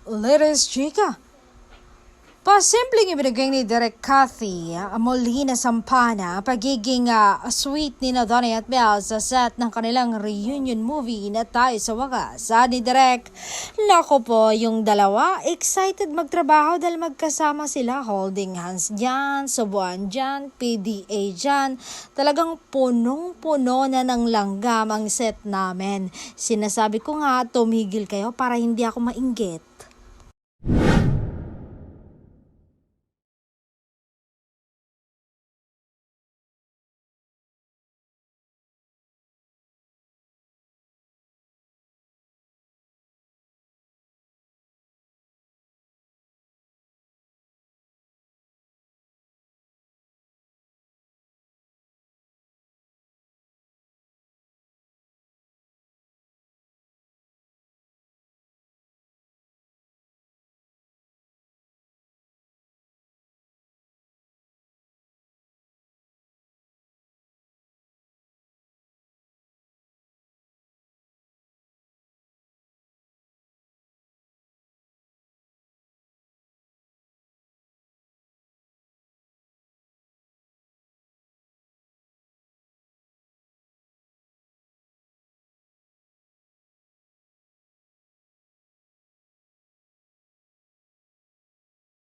Latest chika. Pasimpleng ibinigay ni Direk Cathy Molina Sampana pagiging sweet ni Donnie at Belle sa set ng kanilang reunion movie na Tayo sa Wakas. Ni Direk, nako po yung dalawa, excited magtrabaho dahil magkasama sila, holding hands dyan, subuan dyan, PDA dyan. Talagang punong-puno na ng langgam ang set namin. Sinasabi ko nga, tumigil kayo para hindi ako mainggit.